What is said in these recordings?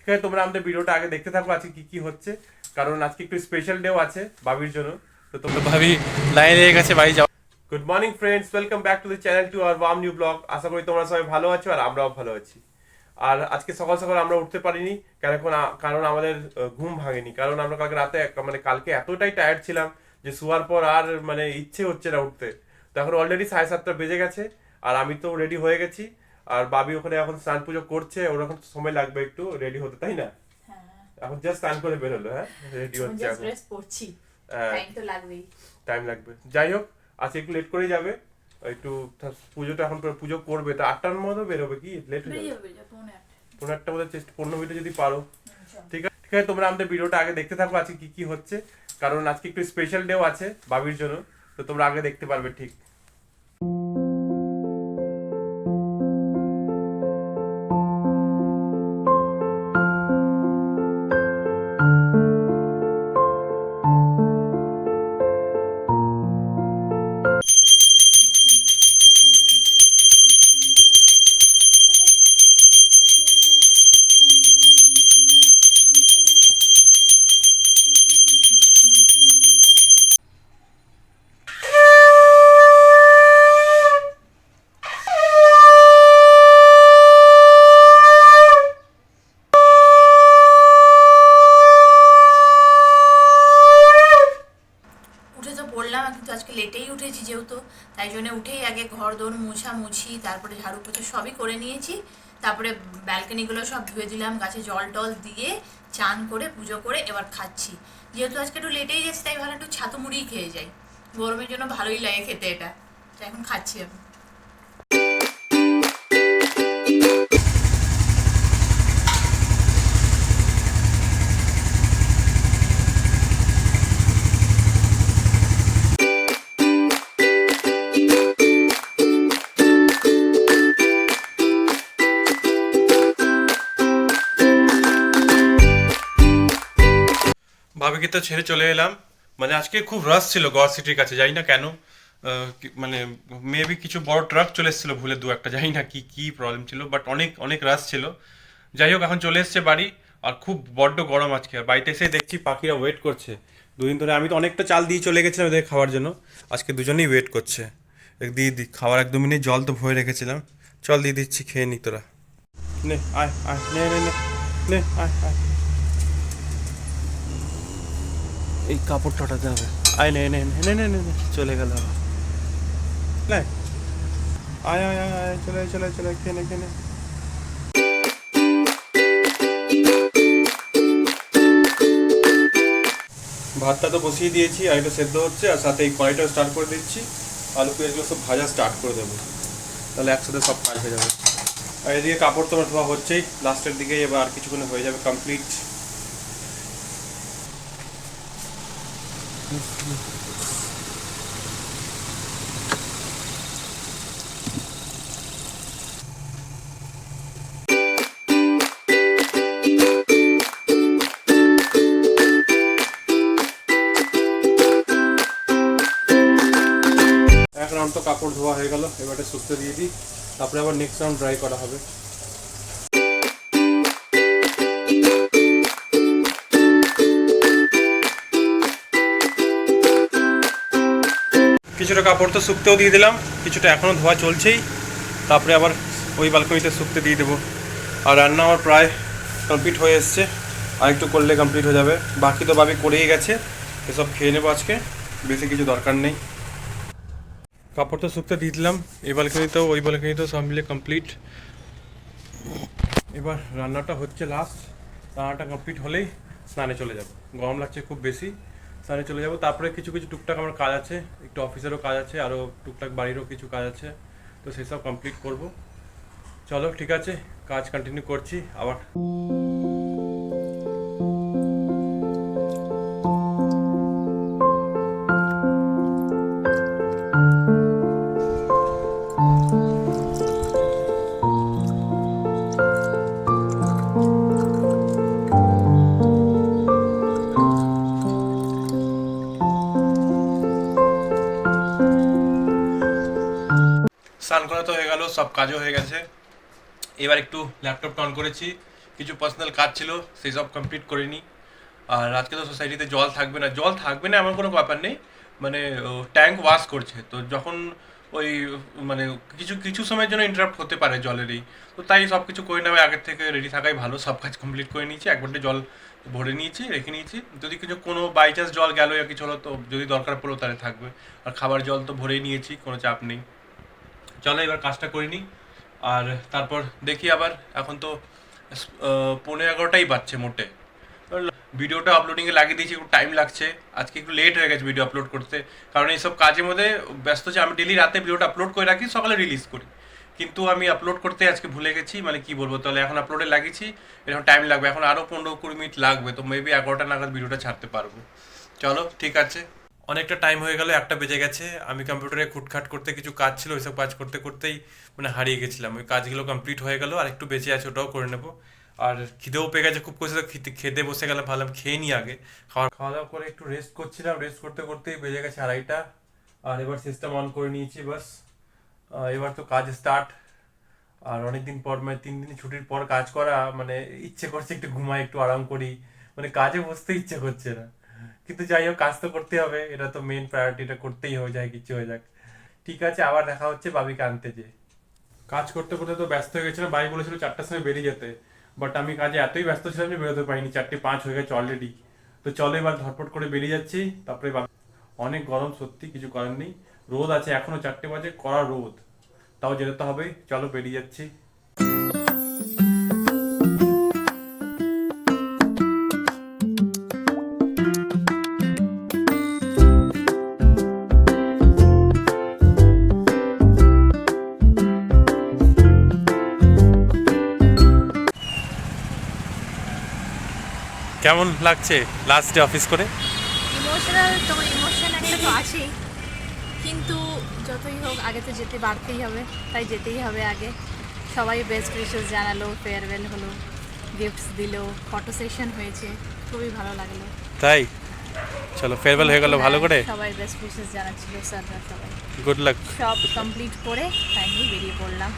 ঠিক আছে, তোমরা আমাদের ভিডিওটা আগে দেখতে থাকো আজকে কি কি হচ্ছে, কারণ আজকে একটু স্পেশাল ডেও আছে বাবির জন্য। তো তোমরা ভাবি লাইন লেগে গেছে বাড়ি যাও। Good morning friends, welcome back to the channel to our warm new blog. আশা করি তোমরা সবাই ভালো আছো আর আমরাও ভালো আছি। আর আজকে সকাল সকাল আমরা উঠতে পারিনি, কারণ আমাদের ঘুম ভাঙেনি, কারণ আমরা কালকে রাতে কালকে এতটাই টায়ার্ড ছিলাম যে শোয়ার পর আর ইচ্ছে হচ্ছে না উঠতে। তো এখন অলরেডি 7:30 বেজে গেছে আর আমি তো রেডি হয়ে গেছি। আর বাবি ওখানে এখন স্নান পুজো করছে, ওর এখন সময় লাগবে একটু রেডি হতে, তাই না? এখন জাস্ট স্নান করে বেরোলো, হ্যাঁ রেডি হচ্ছে এখন। ড্রেস পরছি, টাইম তো লাগবেই। টাইম লাগবে, যাই হোক আজকে একটু লেট করেই যাবে। একটু পুজোটা এখন পুজো করবে তো 8টার মধ্যে বেরোবে, কি লেট হয়ে যাবে? 15টার মধ্যে 15 মিনিটে যদি পারো। ঠিক আছে, ঠিক আছে, তোমরা আমাদের ভিডিওটা আগে দেখতে থাকো আজকে কি কি হচ্ছে, কারণ আজকে একটু স্পেশাল ডেও আছে বাবির জন্য। তো তোমরা আগে দেখতে পারবে ঠিক। কিন্তু আজকে লেটেই উঠেছি, যেহেতু তাই জন্য উঠেই আগে ঘর দোর মুছি, তারপরে ঝাড়ু পোছা সবই করে নিয়েছি। তারপরে ব্যালকনিগুলো সব ধুয়ে দিলাম, গাছে জল টল দিয়ে চান করে পুজো করে এবার খাচ্ছি। যেহেতু আজকে একটু লেটেই গেছে তাই ভালো একটু ছাতু মুড়ি খেয়ে যাই, গরমের জন্য ভালোই লাগে খেতে এটা। তো এখন খাচ্ছি আমি। ভাবিকে তো ছেড়ে চলে এলাম, আজকে খুব রাশ ছিল গড় সিটির কাছে, জানি না কেন। মেবি কিছু বড় ট্রাক চলে এসেছিলো ভুলে, দু একটা, জানি না কি কি প্রবলেম ছিল, বাট অনেক অনেক রাশ ছিল। যাই হোক এখন চলে এসছে বাড়ি। আর খুব বড্ড গরম আজকে, আর বাড়িতে এসে দেখছি পাখিরা ওয়েট করছে দুদিন ধরে। আমি তো অনেকটা চাল দিয়ে চলে গেছিলাম ওদের খাওয়ার জন্য, আজকে দুজনেই ওয়েট করছে। দিয়ে দি খাওয়ার একদম মিনিট, জল তো ভরে রেখেছিলাম, চল দিয়ে দিচ্ছি, খেয়ে নি তোরা। নে আয় আয়, নে নে নে নে, আয় আয়, এই কাপড়টা হটাতে হবে। আয় নে নে নে নে নে নে, চলে গেল আবার। লে আয় আয় আয় আয়, চলে চলে চলে, খেয়ে নে খেয়ে নে। ভাতটা তো বসিয়ে দিয়েছি, আর এটা সেদ্ধ হচ্ছে, আর সাথে এই কড়াইটাও স্টার্ট করে দিচ্ছি। আলু পেঁয়াজগুলো সব ভাজা স্টার্ট করে দেবো, তাহলে একসাথে সব কাজ হয়ে যাবে। আর এদিকে কাপড় তো ধোয়া হচ্ছেই, লাস্টের দিকে এবার আর কিছুক্ষণে হয়ে যাবে কমপ্লিট। এক রাউন্ড তো কাপড় ধোয়া হয়ে গেল, এবারে শুকতে দিয়ে দিই, তারপরে আবার নেক্সট রাউন্ড ড্রাই করা হবে। কিছুটা কাপড় তো শুকতেও দিয়ে দিলাম, কিছুটা এখনও ধোয়া চলছেই, তারপরে আবার ওই বালকনিতে শুকতে দিয়ে দেবো। আর রান্না আমার প্রায় কমপ্লিট হয়ে এসছে, আর একটু করলে কমপ্লিট হয়ে যাবে। বাকি তো ভাবি করেই গেছে, এসব খেয়ে নেবো আজকে, বেশি কিছু দরকার নেই। কাপড় তো শুকতে দিয়ে দিলাম, এই বালকনিতেও ওই বালকনিতেও সব মিলে কমপ্লিট। এবার রান্নাটা হচ্ছে লাস্ট, রান্নাটা কমপ্লিট হলেই স্নানে চলে যাব। গরম লাগছে খুব বেশি, স্নানে চলে যাব। তারপরে কিছু কিছু টুকটাক আমার কাজ আছে, একটু অফিসেরও কাজ আছে, আরও টুকটাক বাড়িরও কিছু কাজ আছে, তো সেসব কমপ্লিট করব। চলো ঠিক আছে, কাজ কন্টিনিউ করছি আবার। স্নান করা তো হয়ে গেল, সব কাজও হয়ে গেছে। এবার একটু ল্যাপটপটা অন করেছি, কিছু পার্সোনাল কাজ ছিল সেই সব কমপ্লিট করে নিই। আর আজকে তো সোসাইটিতে জল থাকবে না, জল থাকবে না এমন কোনো ব্যাপার নেই, মানে ট্যাঙ্ক ওয়াশ করছে, তো যখন ওই মানে কিছু কিছু সময়ের জন্য ইন্টারাপ্ট হতে পারে জলেরই, তো তাই সব কিছু করে নেওয়া আগের থেকে রেডি থাকাই ভালো। সব কাজ কমপ্লিট করে নিয়েছি, এক বালতি জল ভরে নিয়েছি, রেখে নিয়েছি, যদি কিছু কোনো বাই চান্স জল গেল বা কিছু হলো তো যদি দরকার পড়লো তাহলে থাকবে। আর খাবার জল তো ভরেই নিয়েছি, কোনো চাপ নেই। চলো এবার কাজটা করে নিই, আর তারপর দেখি আবার। এখন তো 11:15 বাজছে মোটে। ভিডিওটা আপলোডিংয়ে লাগিয়ে দিয়েছি, একটু টাইম লাগছে, আজকে একটু লেট হয়ে গেছে ভিডিও আপলোড করতে, কারণ এইসব কাজের মধ্যে ব্যস্ত যে আমি ডেলি রাতে ভিডিওটা আপলোড করে রাখি, সকালে রিলিজ করি, কিন্তু আমি আপলোড করতে আজকে ভুলে গেছি, মানে কি বলবো। তাহলে এখন আপলোডে লাগিয়েছি, এরকম টাইম লাগবে, এখন আরও 15-20 মিনিট লাগবে, তো মেবি 11টা নাগাদ ভিডিওটা ছাড়তে পারবো। চলো ঠিক আছে, অনেকটা টাইম হয়ে গেল, 1টা বেজে গেছে। আমি কম্পিউটারে খুটখাট করতে কিছু কাজ ছিল, ওইসব কাজ করতে করতেই মানে হারিয়ে গেছিলাম। ওই কাজগুলো কমপ্লিট হয়ে গেল, আর একটু বেঁচে আছে, ওটাও করে নেবো। আর খিদেও পেয়ে গেছে খুব, করেছে তো খেতে বসে গেলাম, ভাবলাম খেয়ে নিই আগে। খাওয়া দাওয়া করে একটু রেস্ট করছিলাম, রেস্ট করতে করতেই বেজে গেছে 2:30। আর এবার সিস্টেম অন করে নিয়েছি, বাস এবার তো কাজ স্টার্ট। আর অনেকদিন পর, মানে 3 দিন ছুটির পর কাজ করা, মানে ইচ্ছে করছে একটু ঘুমাই, একটু আরাম করি, মানে কাজে বসতে ইচ্ছে করছে না, কিন্তু যাই হোক কাজ তো করতে হবে, এটা তো মেন প্রায়োরিটি, এটা করতেই হবে, যাই কিছু হয়ে যাক। ঠিক আছে, আবার দেখা হচ্ছে বাবিকে আনতে। যে কাজ করতে করতে তো ব্যস্ত হয়ে গেছিলাম, বাবি বলেছিল 4টার সময় বেরিয়ে যেতে, বাট আমি কাজে এতই ব্যস্ত ছিলাম যে বেরোতে পারিনি, 4:05 হয়ে গেছে অলরেডি। তো চলো এবার ঝটপট করে বেরিয়ে যাচ্ছি, তারপরে অনেক গরম, সত্যি কিছু করার নেই, রোদ আছে এখনো 4টে বাজে, কড়া রোদ, তাও যেতে তো হবে। চলো বেরিয়ে যাচ্ছি। কেমন লাগছে লাস্ট ডে অফিস করে? ইমোশনাল তো ইমোশন একটা তো আছেই, কিন্তু যতই হোক আগে তো যেতে বাড়তেই হবে, তাই যেতেই হবে আগে। সবাই বেস্ট উইশেস জানালো, ফেয়ারওয়েল হলো, গিফটস দিলো, ফটো সেশন হয়েছে, খুবই ভালো লাগলো। তাই চলো, ফেয়ারওয়েল হয়ে গেল ভালো করে, সবাই বেস্ট উইশেস জানাচ্ছিল, স্যাররা সবাই। Good luck. সব কমপ্লিট করে ফাইনালি বেরিয়ে পড়লাম,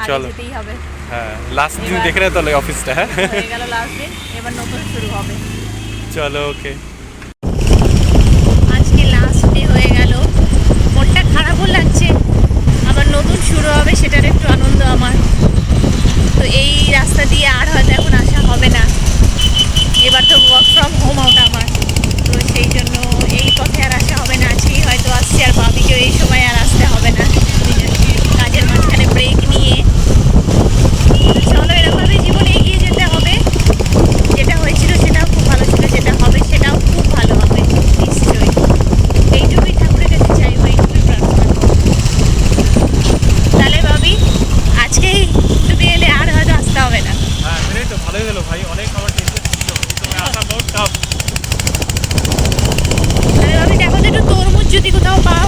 আগে চলো। যেতেই হবে। হ্যাঁ, লাস্ট দিন দেখে না তাহলে অফিসটা। হ্যাঁ হয়ে গেল লাস্ট দিন, এবার নতুন শুরু হবে। চলো ওকে। আজকে লাস্ট ডে হয়ে গেল, মনটা খারাপও লাগছে, আবার নতুন শুরু হবে সেটার একটু আনন্দ আমার। তো এই রাস্তা দিয়ে আর হয়তো এখন আসা হবে না, এবার তো ওয়ার্ক ফ্রম হোম আউট আমার, তো সেই জন্য এই পথে আর আসা হবে না। আজকেই হয়তো আসছি, আর ভাবিকেও এই সময় আর আসতে হবে না, নিজের কাজের মাঝখানে ব্রেক নিয়ে। তো চলো, এরকমভাবে জীবনে এগিয়ে যেতে হবে। যেটা হয়েছিল সেটাও খুব ভালো ছিল, যেটা হবে সেটাও খুব ভালো হবে নিশ্চয়ই। এইটুকুই ঠাকুরের কাছে চাইবো, এইটুকুই প্রার্থনা করবো। তাহলে ভাবি আজকেই তুমি এলে আর হয়তো আসতে হবে না। হ্যাঁ সেটাই তো, ভালোই হলো ভাই, অনেক আমার টেনশন ছিল, তুমি আসা বহুত টাফ। তাহলে ভাবি দেখো তো একটু তরমুজ যদি কোথাও পাও।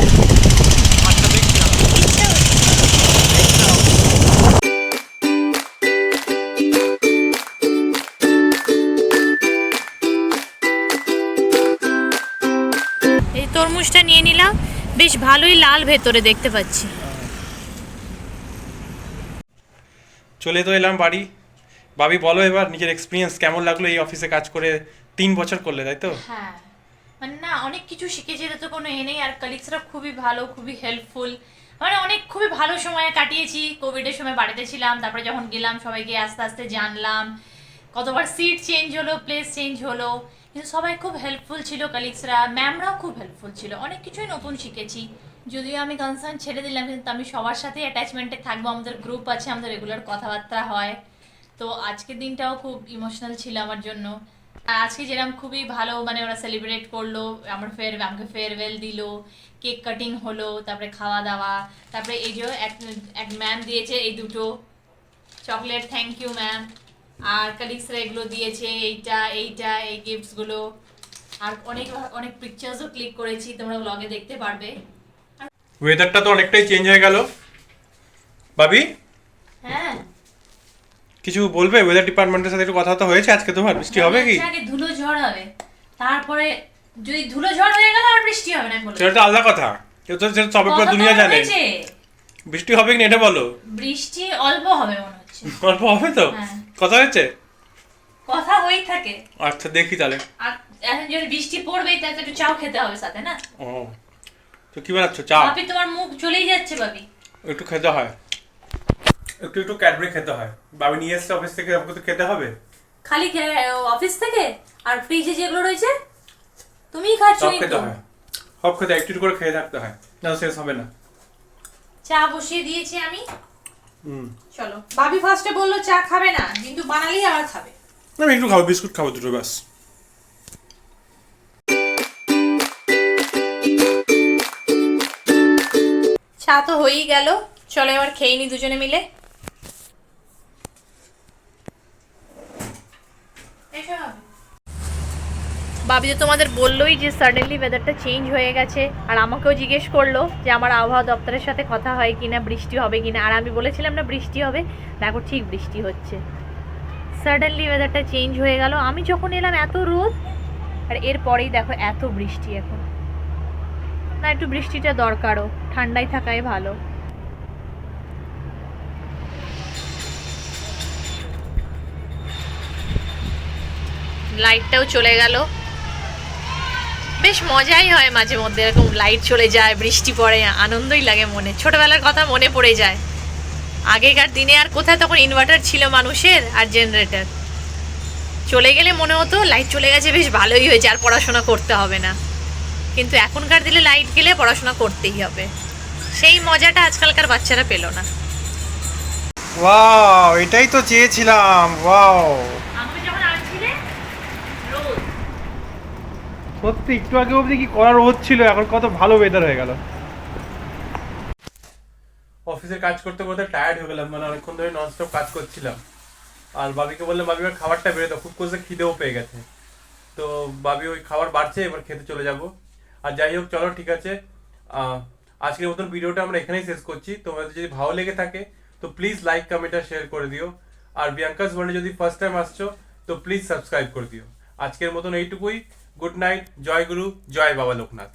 আচ্ছা দেখছি না। ইচ্ছা হচ্ছে। এই তরমুজটা নিয়ে নিলাম, বেশ ভালোই লাল ভেতরে দেখতে পাচ্ছি। চলে তো এলাম বাড়ি। ভাবি বলো এবার নিজের এক্সপিরিয়েন্স কেমন লাগলো এই অফিসে কাজ করে, 3 বছর করলে তাই তো? হ্যাঁ, মানে না অনেক কিছু শিখেছি, এটা তো কোনো নেই। আর কালিগসরা খুবই ভালো, খুবই হেল্পফুল, মানে অনেক খুবই ভালো সময় কাটিয়েছি। কোভিডের সময় বাড়িতে ছিলাম, তারপরে যখন গেলাম সবাইকে আস্তে আস্তে জানলাম, কতবার সিট চেঞ্জ হলো, প্লেস চেঞ্জ হলো, কিন্তু সবাই খুব হেল্পফুল ছিল। কালিগসরা, ম্যামরাও খুব হেল্পফুল ছিল, অনেক কিছুই নতুন শিখেছি। যদিও আমি কনসার্ন ছেড়ে দিলাম, কিন্তু আমি সবার সাথেই অ্যাটাচমেন্টে থাকবো, আমাদের গ্রুপ আছে, আমাদের রেগুলার কথাবার্তা হয়। তো আজকের দিনটাও খুব ইমোশনাল ছিল আমার জন্য। আর আজকে যেরকম খুবই ভালো, মানে ওরা সেলিব্রেট করলো, আমাকে ফেয়ারওয়েল দিল, কেক কাটিং হলো, তারপরে খাওয়া দাওয়া, তারপরে এই যে এক ম্যাম দিয়েছে এই দুটো চকলেট, থ্যাংক ইউ ম্যাম। আর কালিগসরা এগুলো দিয়েছে, এইটা এই গিফটসগুলো। আর অনেক অনেক পিকচার্সও ক্লিক করেছি, তোমরা ব্লগে দেখতে পারবে। ওয়েদারটা তো অনেকটাই চেঞ্জ হয়ে গেল। ভাবি হ্যাঁ, কিছু বলবে? ওয়েদার ডিপার্টমেন্টের সাথে একটু কথা তো হয়েছে আজকে, তোমার বৃষ্টি হবে কি? আগে ধুলো ঝড় হবে, তারপরে যদি ধুলো ঝড় হয়ে গেল আর বৃষ্টি হবে না, আমি বলে সেটা তো আলাদা কথা, সেটা তো সবে পুরো দুনিয়া জানে। বৃষ্টি হবে কি না এটা বলো। বৃষ্টি অল্প হবে মনে হচ্ছে। অল্প হবে তো? হ্যাঁ। কথা হয়েছে? কথা হয়েই থাকে। আচ্ছা দেখি তাহলে। আর এখন যদি বৃষ্টি পড়বেই তাহলে তো একটু চাও খেতে হবে সাথে না? ও তো কি বানাচ্ছ? চা? ভাবি তোমার মুখ চলেই যাচ্ছে ভাবি। একটু খেতে হয়, একটু একটু ক্যাডবেরি খেতে হয়। বাবু নিয়ে এসছে অফিস থেকে, আমাকে তো খেতে হবে। খালি অফিস থেকে আর ফ্রিজে যেগুলো রয়েছে তুমিই খাচ্ছ সব কিন্তু। খেতে হয়, সব খেতে একটু একটু করে খেয়ে থাকতে হয়, না শেষ হবে না। চা বসিয়ে দিয়েছি আমি। হুম, চলো। ভাবি ফার্স্টে বললো চা খাবে না, কিন্তু বানালেই আবার খাবে। আমি একটু খাবো, বিস্কুট খাবো দুটো ব্যাস। চা তো হয়েই গেল, চলো এবার খেয়ে নি দুজনে মিলে। ভাবি তো তোমাদের বললোই যে সাডেনলি ওয়েদারটা চেঞ্জ হয়ে গেছে, আর আমাকেও জিজ্ঞেস করলো যে আমার আবহাওয়া দপ্তরের সাথে কথা হয় কিনা, বৃষ্টি হবে কিনা, আর আমি বলেছিলাম না বৃষ্টি হবে। দেখো ঠিক বৃষ্টি হচ্ছে। সাডেনলি ওয়েদারটা চেঞ্জ হয়ে গেল। আমি যখন এলাম এত রোদ, আর এরপরেই দেখো এত বৃষ্টি। এখন না, একটু বৃষ্টিটা দরকারও, ঠান্ডায় থাকাই ভালো। লাইটটাও চলে গেল। বেশ মজাই হয় মাঝে মধ্যে, এরকম লাইট চলে যায়, বৃষ্টি পড়ে, আনন্দই লাগে মনে। ছোটবেলার কথা মনে পড়ে যায়। আগেকার দিনে আর কোথায় তখন ইনভার্টার ছিল মানুষের, আর জেনারেটর। চলে গেলে মনে হতো লাইট চলে গেছে, বেশ ভালোই হয়েছে, আর পড়াশোনা করতে হবে না। কিন্তু এখনকার দিনে লাইট গেলে পড়াশোনা করতেই হবে। সেই মজাটা আজকালকার বাচ্চারা পেল না। ওয়াও, এটাই তো চেয়েছিলাম। ওয়াও, আমি যখন আসছিলে রোদ, সত্যি একটু আগে অবধি কি করার রোদ ছিল, এখন কত ভালো ওয়েদার হয়ে গেল। অফিসের কাজ করতে করতে টায়ার্ড হয়ে গেলাম, মানে অনেকক্ষণ ধরে ননস্টপ কাজ করছিলাম। আর বাবিকে বললাম বাবি এবার খাবারটা বেরো দাও, খুব করে খিদেও পেয়ে গেছে। তো বাবি ওই খাবার বাড়ছে, এবার খেতে চলে যাব। আর যাই হোক, চলো ঠিক আছে, আজকের মতন ভিডিওটা আমরা এখানেই শেষ করছি। তোমাদের যদি ভালো লেগে থাকে তো প্লিজ লাইক, কমেন্ট আর শেয়ার করে দিও। আর বিয়াঙ্কাস ওয়ার্ল্ডে যদি ফার্স্ট টাইম আসছো তো প্লিজ সাবস্ক্রাইব করে দিও। আজকের মতন এইটুকুই। গুড নাইট, জয় গুরু, জয় বাবা লোকনাথ।